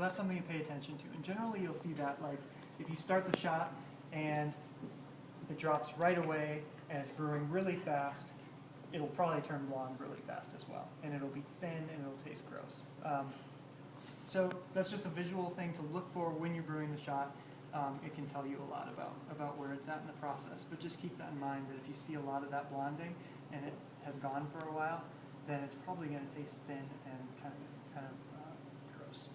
that's something to pay attention to. And generally you'll see that, like, if you start the shot and it drops right away and it's brewing really fast, it'll probably turn blonde really fast as well. And it'll be thin and it'll taste gross. So that's just a visual thing to look for when you're brewing the shot. It can tell you a lot about where it's at in the process. But just keep that in mind, that if you see a lot of that blonding and it has gone for a while, then it's probably going to taste thin and kind of gross.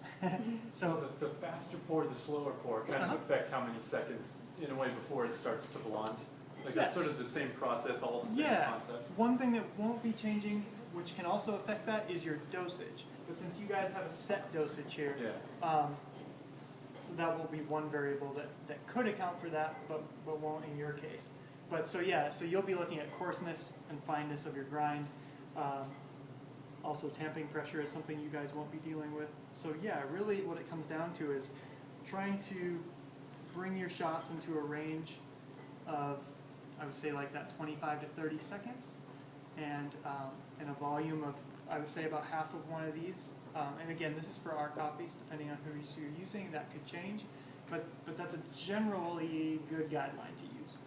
So the faster pour, the slower pour kind of affects how many seconds in a way before it starts to blonde. Like that's sort of the same process, all the same concept. One thing that won't be changing, which can also affect that, is your dosage. But since you guys have a set dosage here, so that will be one variable that could account for that, but won't in your case. But so you'll be looking at coarseness and fineness of your grind. Also tamping pressure is something you guys won't be dealing with. So yeah, really what it comes down to is trying to bring your shots into a range of, I would say, like that 25 to 30 seconds, and a volume of, I would say, about half of one of these. And again, this is for our coffees, depending on who you're using, that could change, but that's a generally good guideline to use.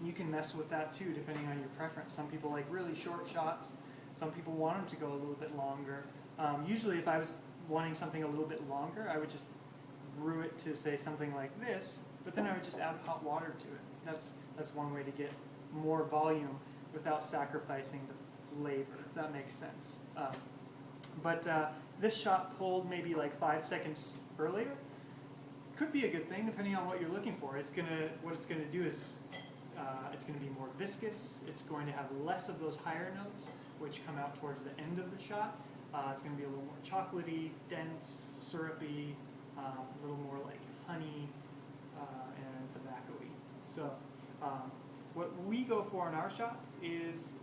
You can mess with that too, depending on your preference. Some people like really short shots. Some people want them to go a little bit longer. Usually if I was wanting something a little bit longer, I would just brew it to, say, something like this, but then I would just add hot water to it. That's one way to get more volume without sacrificing the flavor, if that makes sense. But this shot pulled maybe like 5 seconds earlier could be a good thing, depending on what you're looking for. What it's gonna do is it's gonna be more viscous. It's going to have less of those higher notes, which come out towards the end of the shot. It's going to be a little more chocolatey, dense, syrupy, a little more like honey and tobacco-y. So what we go for in our shots is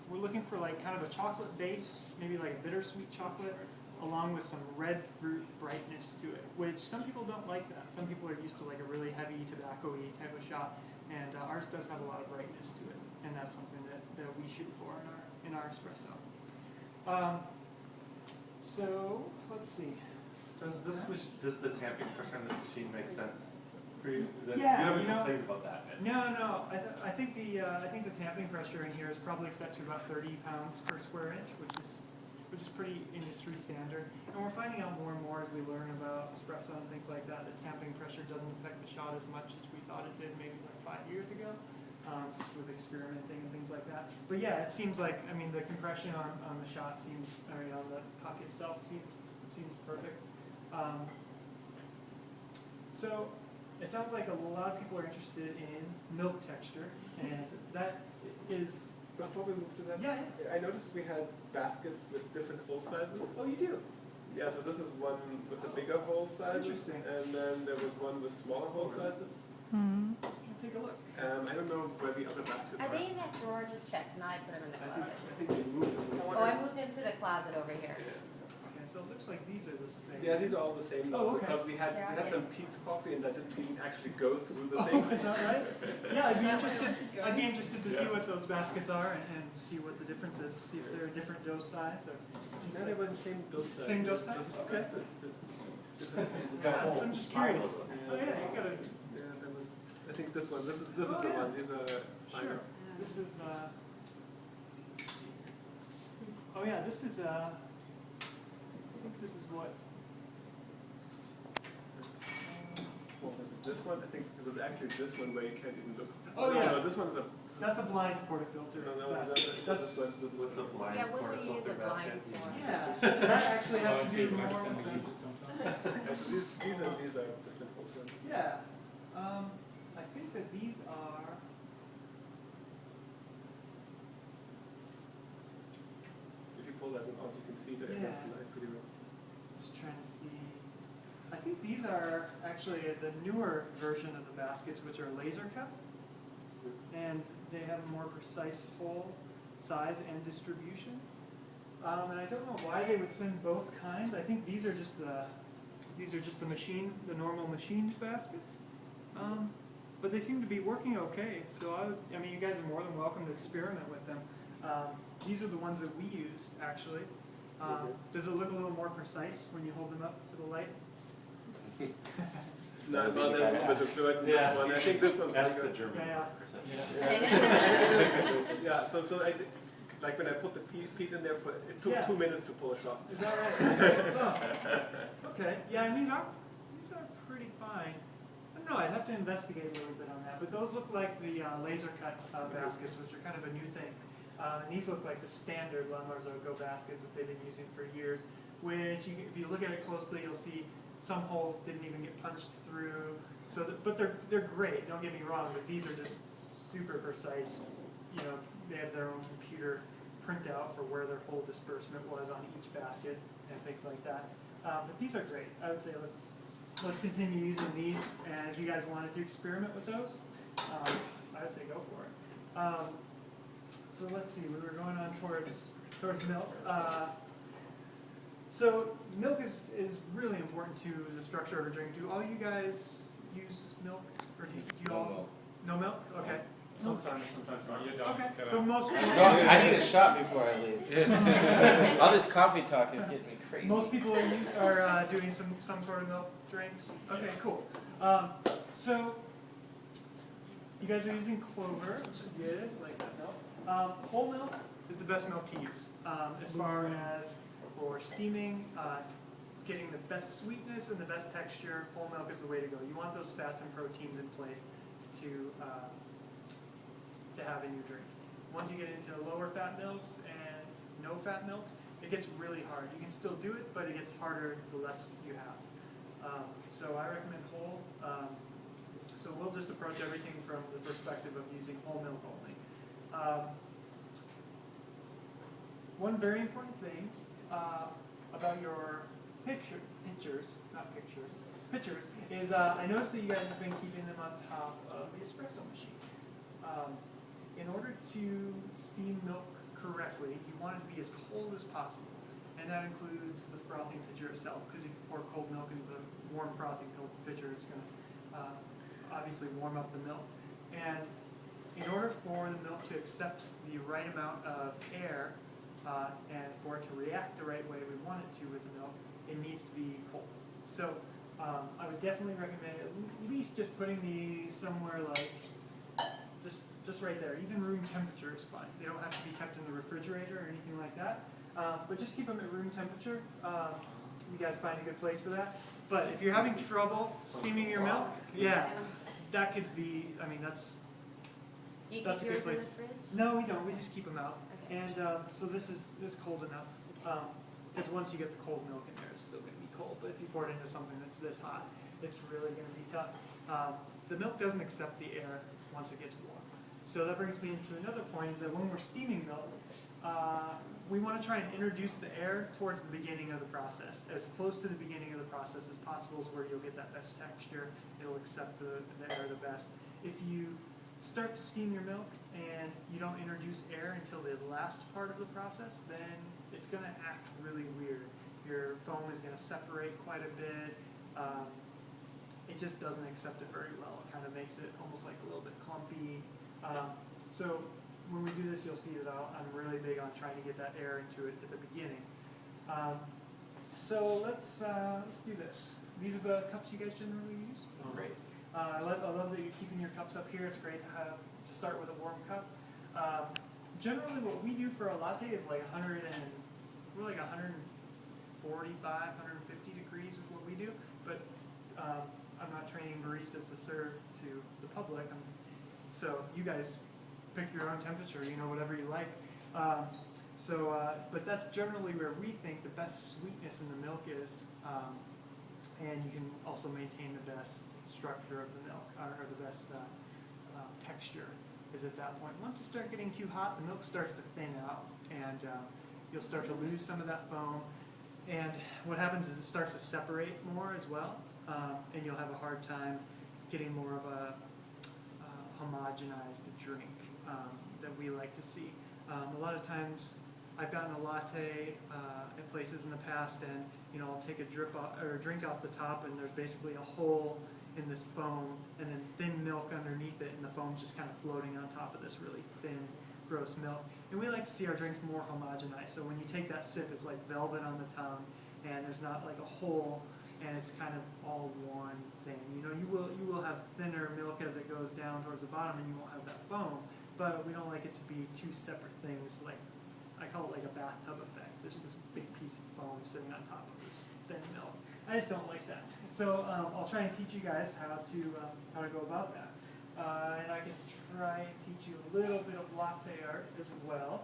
we're looking for like kind of a chocolate base, maybe like a bittersweet chocolate, along with some red fruit brightness to it, which some people don't like that. Some people are used to like a really heavy tobacco-y type of shot, and ours does have a lot of brightness to it, and that's something that we shoot for in our espresso. So let's see. Does the tamping pressure on this machine make sense for you? Yeah, you haven't complained about that. No. I think the tamping pressure in here is probably set to about 30 pounds per square inch, which is pretty industry standard. And we're finding out more and more as we learn about espresso and things like that, tamping pressure doesn't affect the shot as much as we thought it did maybe like 5 years ago, just with experimenting and things like that. But yeah, it seems like, I mean, the compression on the shot seems, I mean, on the puck itself seems perfect. So it sounds like a lot of people are interested in milk texture, and that is. Before we move to that, Yeah. I noticed we had baskets with different hole sizes. Oh, you do? Yeah, so this is one with the bigger hole sizes. Interesting. And then there was one with smaller hole sizes. We'll take a look. I don't know where the other baskets Are are. they in that drawer? Just check. Now I put them in the I closet. think they moved them. Oh, I moved into the closet over here. Okay, so it looks like these are the same. Yeah, these are all the same Oh, though, okay. because we had some Pete's coffee and that didn't actually go through the thing. Oh, is that right? Yeah, I'd be Is that interested. where I'd be interested to see what those baskets are and see what the difference is. See if they're a different dose size or. No, they were the same dose size. Same dose size? Just- Okay. got a I'm just curious. whole- Oh yeah, you got a. Yeah, there was. I think this one. This is the yeah. one. These are finer. Sure. This is. Oh yeah, this is. I think this is what. What was it? This one, I think it was actually this one where you can't even look. Oh, no, yeah. No, this one's a. That's a blind portafilter. No, basket. that's What's a blind Yeah, what do you use a portafilter blind basket? for? Yeah, that actually has to do more with the. Yeah, so these are different hole sizes. Yeah, I think that these are. If you pull that one out, you can see that Yeah. it's like pretty well. Just trying to see. I think these are actually the newer version of the baskets, which are laser cut, and they have a more precise hole size and distribution. And I don't know why they would send both kinds. I think these are just the machine, the normal machined baskets. But they seem to be working okay. So I mean, you guys are more than welcome to experiment with them. These are the ones that we use actually. Does it look a little more precise when you hold them up to the light? No, it's not that one, but it's like this one. I think this one's That's bigger. the German Yeah. perception. Yeah, so I think, like when I put the peat in there, it took Yeah. 2 minutes to pull a shot. Is that right? Oh. Okay. Yeah, and these are pretty fine. I don't know. I'd have to investigate a little bit on that. But those look like the laser cut baskets, which are kind of a new thing. And these look like the standard Lemars Go baskets that they've been using for years. Which, if you look at it closely, you'll see some holes didn't even get punched through. So, but they're great. Don't get me wrong. But these are just super precise. You know, they have their own computer printout for where their hole disbursement was on each basket and things like that. But these are great. I would say let's continue using these. And if you guys wanted to experiment with those, I would say go for it. So let's see. We were going on towards milk. So milk is really important to the structure of a drink. Do all you guys use milk, or do you all? No milk. Okay. Sometimes not. You don't. Okay. Gotta- But most I need a shot before I leave. All this coffee talk is getting me crazy. most people are doing some sort of milk drinks. Okay, cool. So you guys are using clover, which is good, like that milk. Whole milk is the best milk to use as far as for steaming, getting the best sweetness and the best texture. Whole milk is the way to go. You want those fats and proteins in place to have in your drink. Once you get into lower fat milks and no fat milks, it gets really hard. You can still do it, but it gets harder the less you have. So I recommend whole. So we'll just approach everything from the perspective of using whole milk only. One very important thing about your pitchers is I noticed that you guys have been keeping them on top of the espresso machine. In order to steam milk correctly, you want it to be as cold as possible, and that includes the frothing pitcher itself, because if you pour cold milk into the warm frothing pitcher, it's going to obviously warm up the milk. And in order for the milk to accept the right amount of air and for it to react the right way we want it to with the milk, it needs to be cold. So I would definitely recommend at least just putting these somewhere like just right there. Even room temperature is fine. They don't have to be kept in the refrigerator or anything like that. But just keep them at room temperature. You guys find a good place for that. But if you're having trouble steaming your milk, yeah, that could be. I mean, that's. Do you That's keep a yours good in the place. fridge? No, we don't. We just keep them out. Okay. And so this is cold enough. Because once you get the cold milk in there, it's still going to be cold. But if you pour it into something that's this hot, it's really going to be tough. The milk doesn't accept the air once it gets warm. So that brings me into another point, is that when we're steaming milk, we want to try and introduce the air towards the beginning of the process. As close to the beginning of the process as possible is where you'll get that best texture. It'll accept the air the best. If you start to steam your milk and you don't introduce air until the last part of the process, then it's going to act really weird. Your foam is going to separate quite a bit. It just doesn't accept it very well. It kind of makes it almost like a little bit clumpy. So when we do this, you'll see that I'm really big on trying to get that air into it at the beginning. So let's do this. These are the cups you guys generally use? Great. I love that you're keeping your cups up here. It's great to start with a warm cup. Generally, what we do for a latte is like 145, 150 degrees is what we do. But I'm not training baristas to serve to the public. So you guys pick your own temperature. You know, whatever you like. But that's generally where we think the best sweetness in the milk is. And you can also maintain the best structure of the milk, or the best texture is at that point. Once you start getting too hot, the milk starts to thin out, and you'll start to lose some of that foam. And what happens is it starts to separate more as well, and you'll have a hard time getting more of a homogenized drink that we like to see. A lot of times I've gotten a latte at places in the past, and I'll take a drink off the top, and there's basically a hole in this foam, and then thin milk underneath it, and the foam's just kind of floating on top of this really thin gross milk. And we like to see our drinks more homogenized. So when you take that sip, it's like velvet on the tongue, and there's not like a hole, and it's kind of all one thing. You know, you will have thinner milk as it goes down towards the bottom, and you won't have that foam. But we don't like it to be two separate things. Like I call it like a bathtub effect. Just this big piece of foam sitting on top of this thin milk. I just don't like that. So I'll try and teach you guys how to go about that. And I can try and teach you a little bit of latte art as well.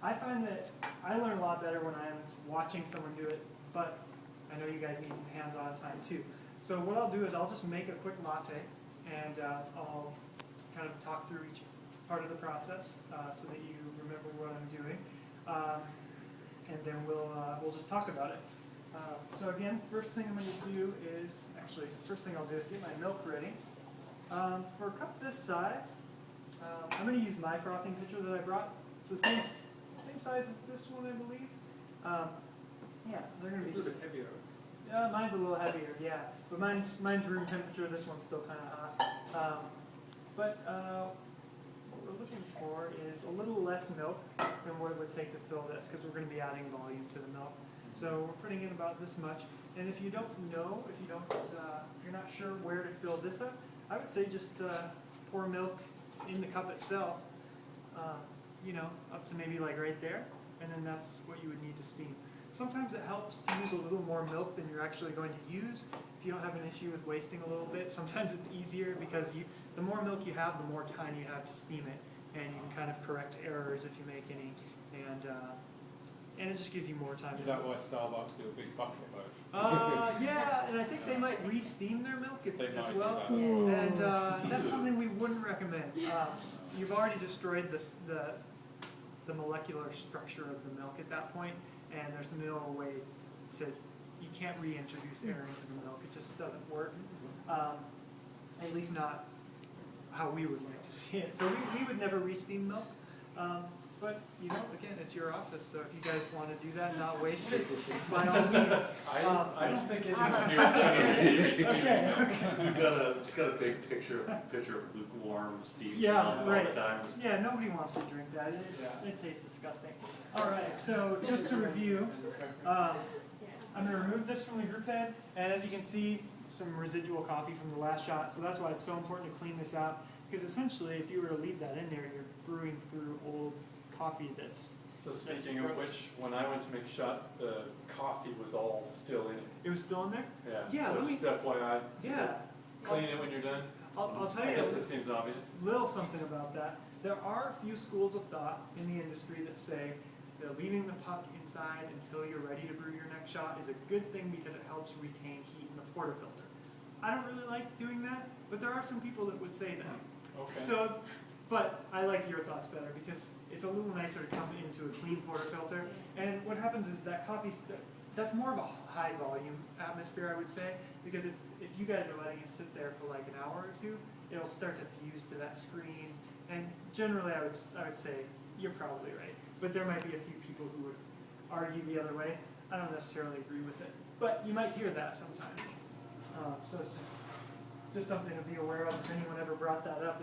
I find that I learn a lot better when I'm watching someone do it, but I know you guys need some hands-on time too. So what I'll do is I'll just make a quick latte, and I'll kind of talk through each part of the process so that you remember what I'm doing, and then we'll just talk about it. So again, first thing I'm going to do is, actually, first thing I'll do is get my milk ready. For a cup this size, I'm going to use my frothing pitcher that I brought. It's the same size as this one, I believe. Yeah, they're going to be It's a little bit heavier. Yeah, mine's a little heavier, yeah. But mine's room temperature. This one's still kind of hot. What we're looking for is a little less milk than what it would take to fill this, because we're going to be adding volume to the milk. So we're putting in about this much. And if you don't know, if you're not sure where to fill this up, I would say just pour milk in the cup itself, you know, up to maybe like right there, and then that's what you would need to steam. Sometimes it helps to use a little more milk than you're actually going to use. If you don't have an issue with wasting a little bit, sometimes it's easier because the more milk you have, the more time you have to steam it, and you can kind of correct errors if you make any, and it just gives you more time. Is that why Starbucks do a big bucket load? Yeah, and I think they might re-steam their milk They as might well, do that. and that's something we wouldn't recommend. You've already destroyed the molecular structure of the milk at that point, and there's no way you can't reintroduce air into the milk. It just doesn't work, at least not how we would like to see it. So we would never re-steam milk. But, you know, again, it's your office, so if you guys want to do that and not waste it, by all means. I don't think it Okay, You've just got a big pitcher of lukewarm steam Yeah, all right. the time. Yeah, nobody wants to drink that. It tastes disgusting. All right, so just to review, I'm going to remove this from the group head, and as you can see, some residual coffee from the last shot, so that's why it's so important to clean this out, because essentially, if you were to leave that in there, you're brewing through old coffee that's... So speaking of which, when I went to make a shot, the coffee was all still in it. It was still in there? Yeah, Yeah, so just FYI, Yeah. clean it when you're done. I'll tell I you guess this seems obvious. little something about that. There are a few schools of thought in the industry that say that leaving the puck inside until you're ready to brew your next shot is a good thing because it helps retain heat in the portafilter. I don't really like doing that, but there are some people that would say that. Okay. So, but I like your thoughts better because it's a little nicer to come into a clean portafilter. And what happens is that coffee, that's more of a high volume atmosphere, I would say, because if you guys are letting it sit there for like an hour or two, it'll start to fuse to that screen. And generally, I would say you're probably right, but there might be a few people who would argue the other way. I don't necessarily agree with it, but you might hear that sometimes. So it's just something to be aware of. If anyone ever brought that up,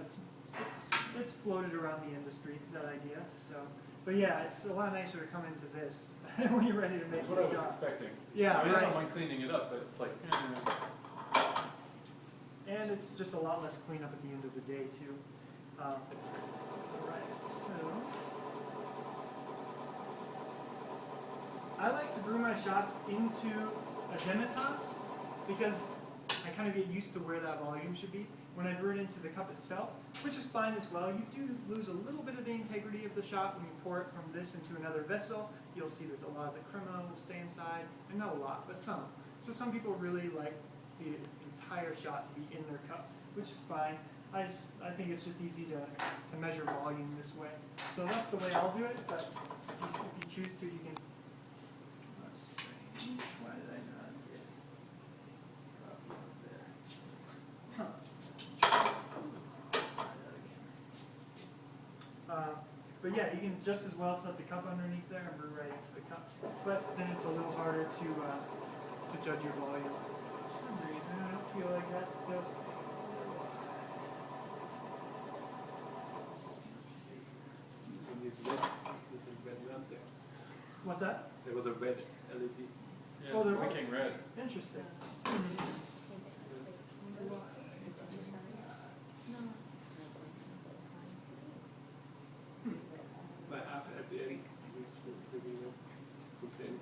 it's floated around the industry, that idea. So, but yeah, it's a lot nicer to come into this when you're ready to make That's what I the was shot. expecting. Yeah, I mean, I right. don't mind cleaning it up, but it's like, And it's just a lot less cleanup at the end of the day too. Right, so I like to brew my shots into a demi-tasse because I kind of get used to where that volume should be. When I brew it into the cup itself, which is fine as well, you do lose a little bit of the integrity of the shot when you pour it from this into another vessel. You'll see that a lot of the crema will stay inside, and not a lot, but some. So some people really like the entire shot to be in their cup, which is fine. I think it's just easy to measure volume this way. So that's the way I'll do it, but if you choose to, you can. That's strange. Why did I not get copy of there? Huh. But yeah, you can just as well set the cup underneath there and brew right into the cup. But then it's a little harder to judge your volume. For some reason, I don't feel like that's dose. Let's see. it's red. It's a red lens there. What's that? There was a red LED. Yeah, Oh, it's there was- blinking red. Interesting. But after at the end, this will maybe put the end.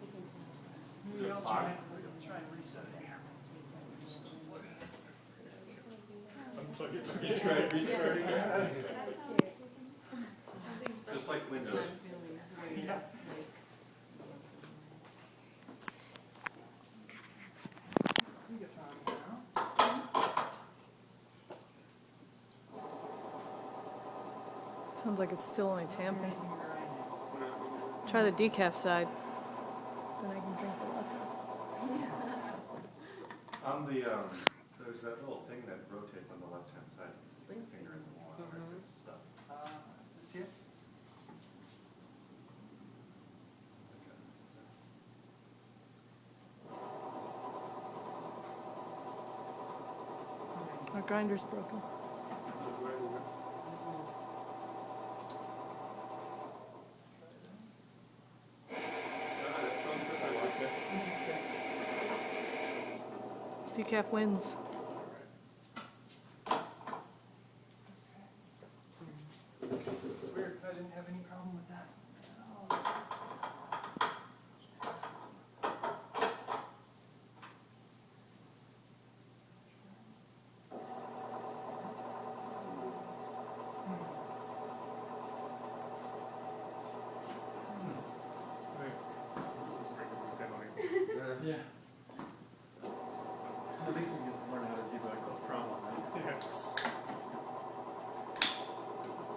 Maybe I'll try and reset it here. You tried restarting it? Just like Windows. Yeah. I think it's on now. Sounds like it's still only tamping. Making a grinding. Try the decaf side. Then I can drink the latte. On the, there's that little thing that rotates on the left-hand side. You stick your finger in the wall and there's stuff. This here? Our grinder's broken. Decaf wins. It's weird, I didn't have any problem with that. Yeah. At least we get to learn how to debug this problem, right?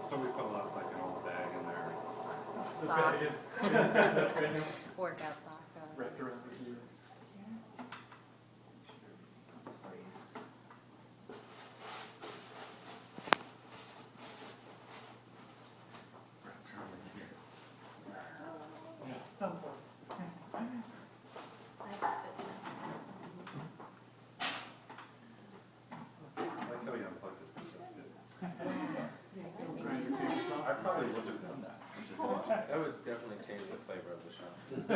So we put a lot of like an old bag in there. It's The Sock. bag is random Workout sock. wrapped around the ear. wrapped around my ear. Something. I like how he unplugged it, that's good. Grind your fingers off. I probably would have done that, which is interesting. That would definitely change the flavor of the shot. It's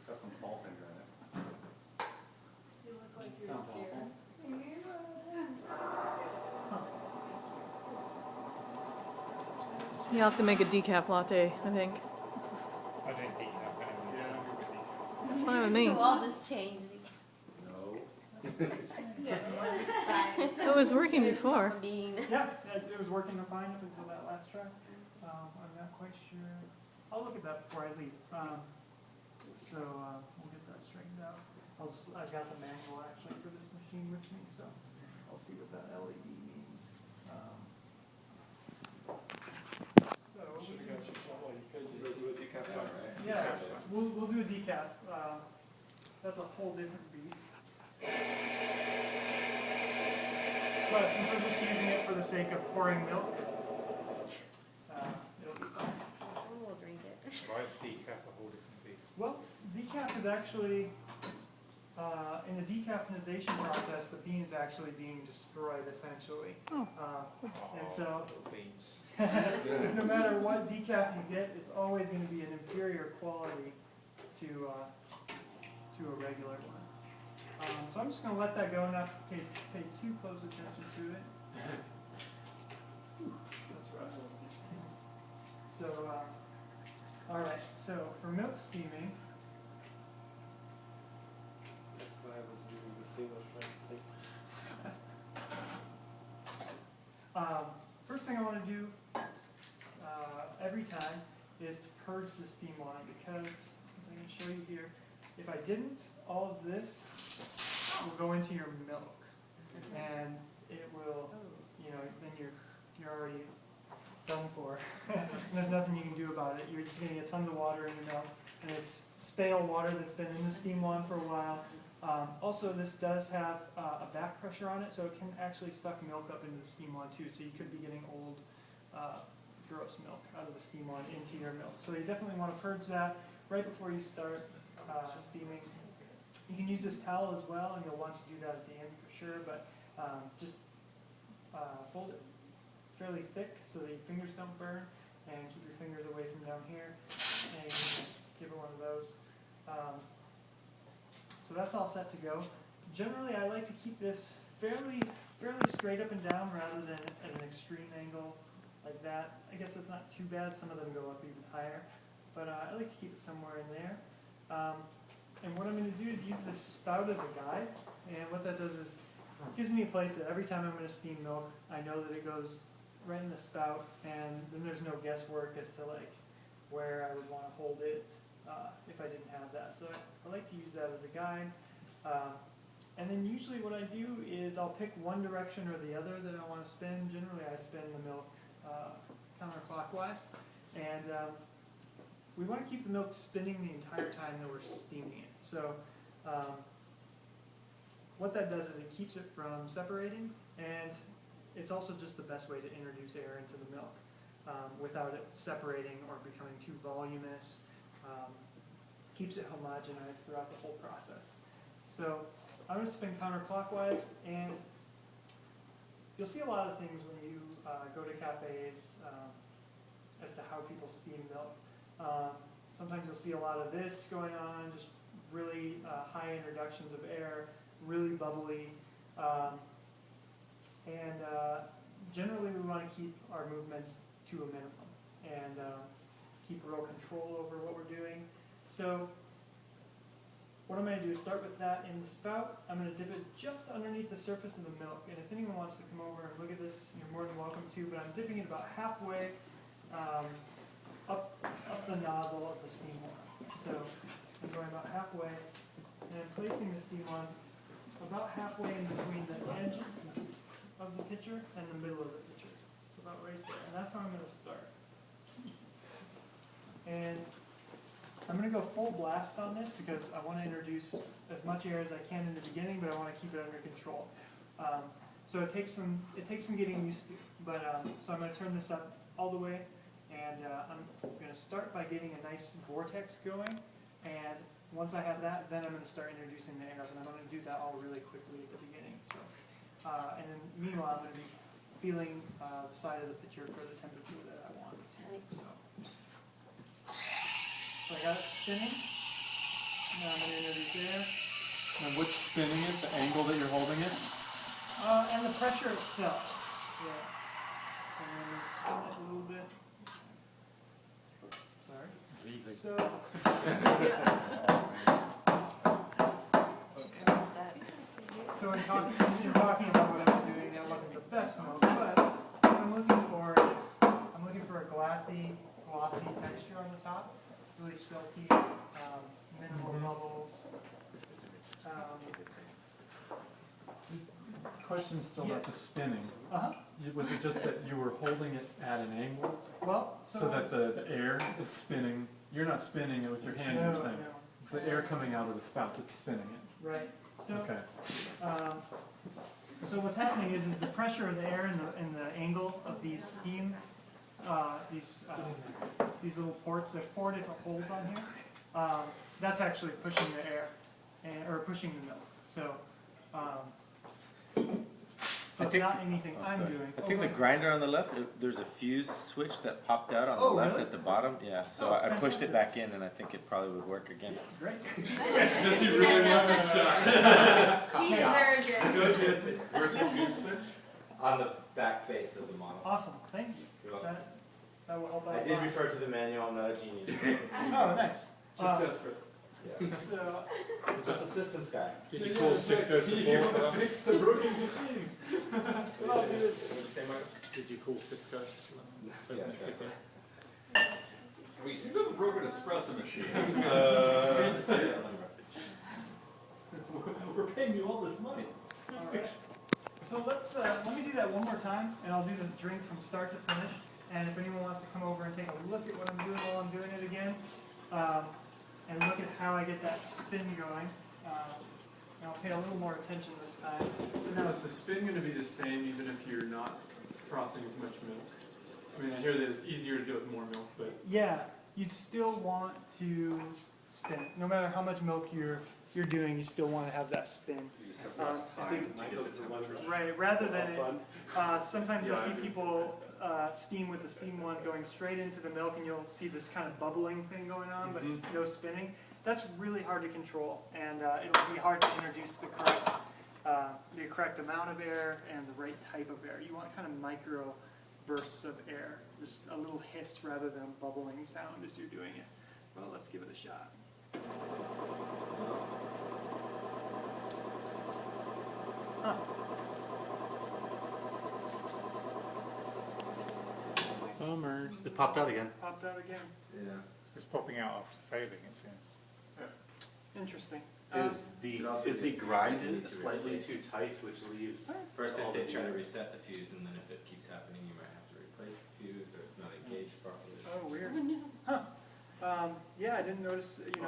got some ball finger in it. Sounds awful. You'll have to make a decaf latte, I think. I drink decaf anyway. That's fine with me. We'll all just change it. No. It was working before. Bean. Yeah, it was working fine up until that last track. I'm not quite sure. I'll look at that before I leave. We'll get that straightened out. I've got the manual actually for this machine with me, so I'll see what that LED means. Should've got your shovel, you could We'll just. do a decaf one, right? Yeah, we'll do a decaf. That's a whole different beast. But since we're just using it for the sake of pouring milk, it'll be fine. Someone will drink it. Why is decaf a whole different beast? Well, decaf is actually, in the decaffeinization process, the bean is actually being destroyed essentially. Oh. And so, Little beans. no matter what decaf you get, it's always going to be an inferior quality to a regular one. So I'm just going to let that go, not pay too close attention to it. That's rough. So, all right. So for milk steaming, That's why I was using the single shot thing. first thing I want to do every time is to purge the steam line because, as I'm going to show you here, if I didn't, all of this will go into your milk, and it will, then you're already done for. There's nothing you can do about it. You're just going to get tons of water in your milk, and it's stale water that's been in the steam line for a while. Also, this does have a back pressure on it, so it can actually suck milk up into the steam line too. So you could be getting old, gross milk out of the steam line into your milk. So you definitely want to purge that right before you start steaming. You can use this towel as well, and you'll want to do that at the end for sure. But just fold it fairly thick so that your fingers don't burn. and keep your fingers away from down here, and you can just give it one of those. So that's all set to go. Generally, I like to keep this fairly straight up and down rather than at an extreme angle like that. I guess that's not too bad. Some of them go up even higher, but I like to keep it somewhere in there. And what I'm going to do is use this spout as a guide, and what that does is it gives me a place that every time I'm going to steam milk, I know that it goes right in the spout, and then there's no guesswork as to like where I would want to hold it if I didn't have that. So I like to use that as a guide. And then usually what I do is I'll pick one direction or the other that I want to spin. Generally I spin the milk counterclockwise, and we want to keep the milk spinning the entire time that we're steaming it. So what that does is it keeps it from separating, and it's also just the best way to introduce air into the milk without it separating or becoming too voluminous. Keeps it homogenized throughout the whole process. So I'm going to spin counterclockwise, and you'll see a lot of things when you go to cafes as to how people steam milk. Sometimes you'll see a lot of this going on, just really high introductions of air, really bubbly, and generally we want to keep our movements to a minimum and keep real control over what we're doing. So what I'm going to do is start with that in the spout. I'm going to dip it just underneath the surface of the milk, and if anyone wants to come over and look at this, you're more than welcome to, but I'm dipping it about halfway up the nozzle of the steam one. So I'm going about halfway, and I'm placing the steam one about halfway in between the edge of the pitcher and the middle of the pitcher. So about right there, and that's how I'm going to start. And I'm going to go full blast on this because I want to introduce as much air as I can in the beginning, but I want to keep it under control. So it takes some getting used to. But so I'm going to turn this up all the way, and I'm going to start by getting a nice vortex going. And once I have that, then I'm going to start introducing the air, and I'm going to do that all really quickly at the beginning. So, and then meanwhile, I'm going to be feeling the side of the pitcher for the temperature that I want it to. So I got it spinning. Now I'm going to introduce air. And which spinning it? The angle that you're holding it? And the pressure itself. Yeah. And then spin it a little bit. Oops, sorry. It's easy. So, so in talking about what I was doing, that wasn't the best move, but what I'm looking for is, I'm looking for a glossy texture on the top. Really silky, minimal bubbles. Question still about the spinning. Uh-huh. Was it just that you were holding it at an angle Well, so that the air is spinning? You're not spinning it with your hand, you're saying. It's the air coming out of the spout that's spinning it. Right. So, Okay. so what's happening is the pressure of the air and the angle of these steam, these little ports. There's 4 different holes on here. That's actually pushing the air, or pushing the milk. So, it's not anything I'm doing. I think the grinder on the left, there's a fuse switch that popped out on the Oh, left really? at the bottom. Yeah, so Oh, I pushed fantastic. it back in, and I think it probably would work again. Great. Jesse really wants a shot. He deserves it. Go, Jesse. Where's the fuse switch? On the back face of the model. Awesome. Thank you. You're welcome. That will help out I a did lot. refer to the manual. I'm not a genius. Oh, nice. Just desperate. So, Just a systems guy. Did you call Cisco support? Fix the broken machine. well, dude, it's, What did you say, Michael? Did you call Cisco? Yeah, We seem to have a broken espresso machine. Here's the serial number. We're paying you all this money. all right. So let me do that one more time, and I'll do the drink from start to finish. And if anyone wants to come over and take a look at what I'm doing while I'm doing it again, and look at how I get that spin going, and I'll pay a little more attention this time. So now is the spin going to be the same even if you're not frothing as much milk? I mean, I hear that it's easier to do it with more milk, but Yeah, you'd still want to spin. No matter how much milk you're doing, you still want to have that spin. You just have less I time think to get the temperature. Right, rather than it, sometimes you'll see people steam with the steam one going straight into the milk, and you'll see this kind of bubbling thing going on, but no spinning. That's really hard to control, and it'll be hard to introduce the correct amount of air and the right type of air. You want kind of micro bursts of air, just a little hiss rather than a bubbling sound as you're doing it. Well, let's give it a shot. Huh. Bummer. It popped out again. Popped out again. Yeah. It's popping out after failing, it seems. Interesting. Is the grind slightly too tight, which leaves First they all say the try to air? reset the fuse, and then if it keeps happening, you might have to replace the fuse, or it's not engaged properly. Oh, weird. Huh. Yeah, I didn't notice, you know,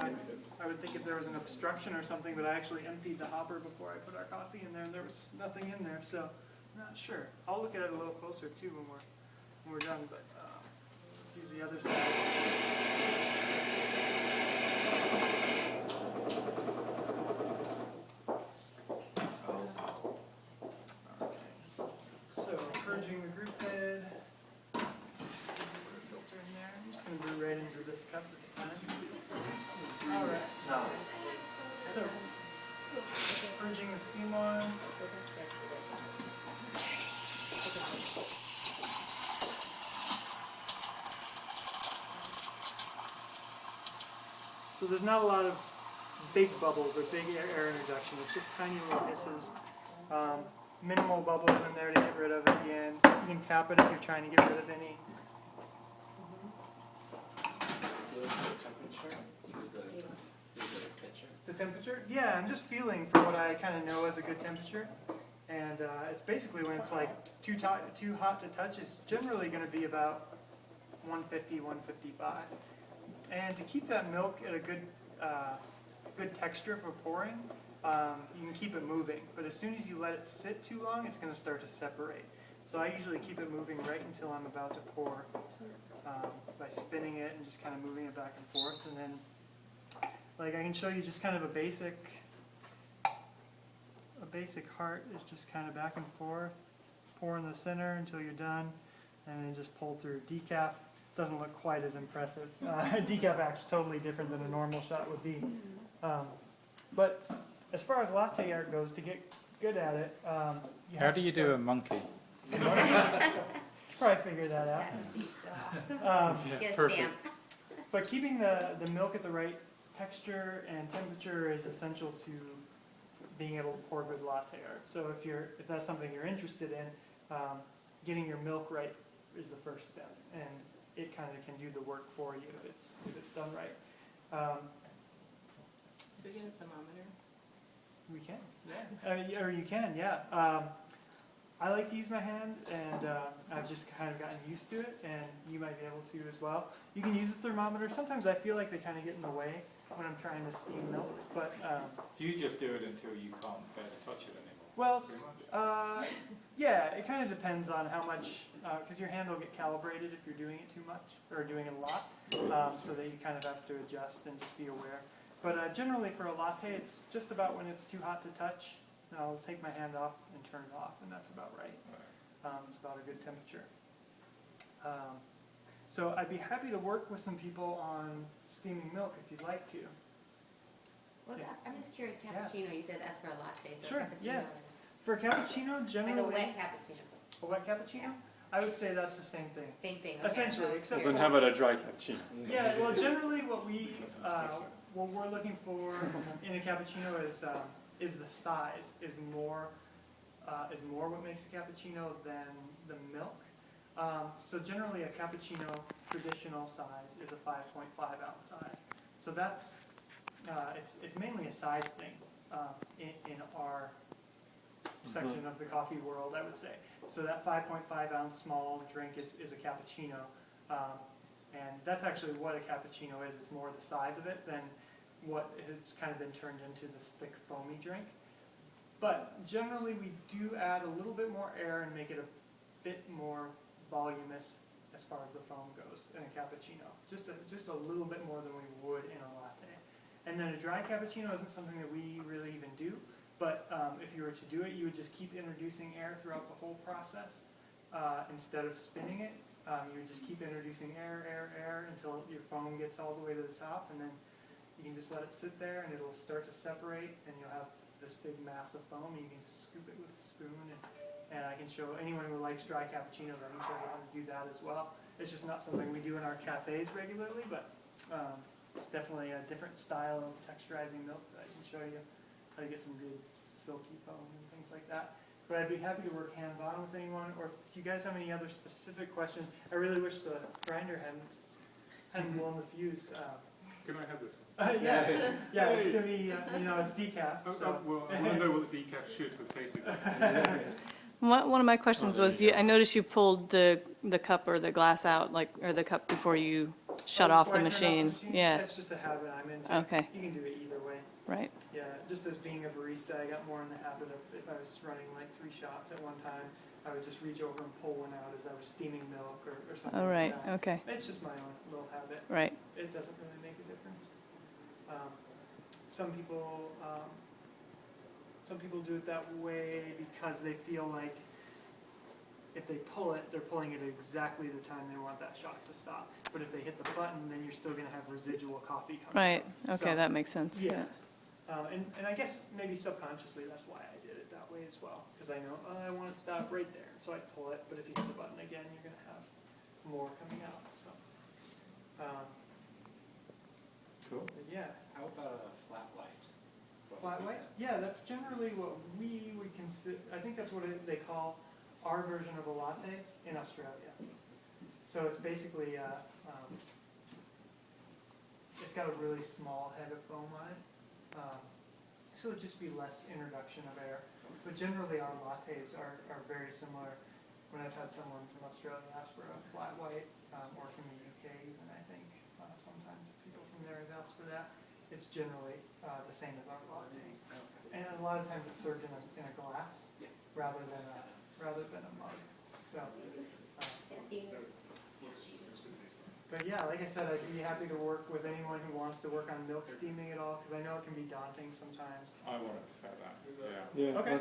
I would think if there was an obstruction or something, but I actually emptied the hopper before I put our coffee in there, and there was nothing in there, so I'm not sure. I'll look at it a little closer too when we're done, but let's use the other side. So, purging the group head. Filter in there. I'm just going to brew right into this cup this time. Alright. So, purging the steam on. So there's not a lot of big bubbles or big air introduction. It's just tiny little hisses. Minimal bubbles in there to get rid of at the end. You can tap it if you're trying to get rid of any. The temperature? Yeah, I'm just feeling for what I kind of know as a good temperature. And it's basically when it's like too hot to touch, it's generally going to be about 150, 155. And to keep that milk at a good texture for pouring, you can keep it moving. But as soon as you let it sit too long, it's going to start to separate. So I usually keep it moving right until I'm about to pour by spinning it and just kind of moving it back and forth. And then, like, I can show you just kind of a basic heart is just kind of back and forth. Pour in the center until you're done, and then just pull through. Decaf doesn't look quite as impressive. Decaf acts totally different than a normal shot would be. But as far as latte art goes, to get good at it, How do you do a monkey? Probably figure that out. That would be so awesome. Get a perfect. stamp. But keeping the milk at the right texture and temperature is essential to being able to pour good latte art. So if that's something you're interested in, getting your milk right is the first step, and it kind of can do the work for you if it's done right. Should we get a thermometer? We can, yeah. Or you can, yeah. I like to use my hand, and I've just kind of gotten used to it, and you might be able to as well. You can use a thermometer. Sometimes I feel like they kind of get in the way when I'm trying to steam milk, but Do you just do it until you can't bear to touch it anymore? well, yeah, it kind of depends on how much, because your hand will get calibrated if you're doing it too much or doing it a lot, so that you kind of have to adjust and just be aware. But generally for a latte, it's just about when it's too hot to touch. I'll take my hand off and turn it off, and that's about right. It's about a good temperature. So I'd be happy to work with some people on steaming milk if you'd like to. Well, Yeah. I'm just curious, cappuccino, you said that's for a latte, so Sure, cappuccino yeah. is For a cappuccino, generally... like a wet cappuccino. A wet cappuccino? I would say that's the same thing. Same thing. Okay. Essentially, except Then for... how about a dry cappuccino? Yeah, well, generally what we're looking for in a cappuccino is the size, is more what makes a cappuccino than the milk. So generally a cappuccino traditional size is a 5.5 ounce size. So that's, it's mainly a size thing in our section of the coffee world, I would say. So that 5.5 ounce small drink is a cappuccino. And that's actually what a cappuccino is. It's more the size of it than what has kind of been turned into this thick foamy drink. But generally we do add a little bit more air and make it a bit more voluminous as far as the foam goes in a cappuccino. Just a little bit more than we would in a latte. And then a dry cappuccino isn't something that we really even do, but if you were to do it, you would just keep introducing air throughout the whole process. instead of spinning it, you would just keep introducing air until your foam gets all the way to the top, and then you can just let it sit there and it'll start to separate, and you'll have this big mass of foam. You can just scoop it with a spoon, and I can show anyone who likes dry cappuccinos, I can show you how to do that as well. It's just not something we do in our cafes regularly, but it's definitely a different style of texturizing milk that I can show you how to get some good silky foam and things like that. But I'd be happy to work hands-on with anyone, or if you guys have any other specific questions. I really wish the grinder hadn't blown the fuse. Can I have this? Yeah, it's gonna be, it's decaf, so. Well, I want to know what the decaf should have tasted like. One of my questions was, I noticed you pulled the cup or the glass out, or the cup before you shut off Before the I turn machine. Yeah, That's just a habit I'm into. Okay. You can do it either way. right. Yeah, just as being a barista, I got more in the habit of, if I was running like 3 shots at one time, I would just reach over and pull one out as I was steaming milk or something Oh, right, like that. okay, It's just my own little habit. right. It doesn't really make a difference. Some people do it that way because they feel like if they pull it, they're pulling it at exactly the time they want that shot to stop. But if they hit the button, then you're still going to have residual coffee coming Right, from. okay, So, that makes sense. yeah. And I guess maybe subconsciously that's why I did it that way as well. Because I know, I want it to stop right there. So I pull it, but if you hit the button again, you're going to have more coming out. So, Cool. but yeah. How about a flat white? Flat white? Yeah, that's generally what we would consider, I think that's what they call our version of a latte in Australia. So it's basically, it's got a really small head of foam on it. So it'd just be less introduction of air. But generally our lattes are very similar. When I've had someone from Australia ask for a flat white, or from the UK even, I think, sometimes people from there have asked for that. It's generally the same as our latte. And a lot of times it's served in a glass rather than a mug. So, but yeah, like I said, I'd be happy to work with anyone who wants to work on milk steaming at all, because I know it can be daunting sometimes. I want to prefer that, yeah. Yeah. Okay.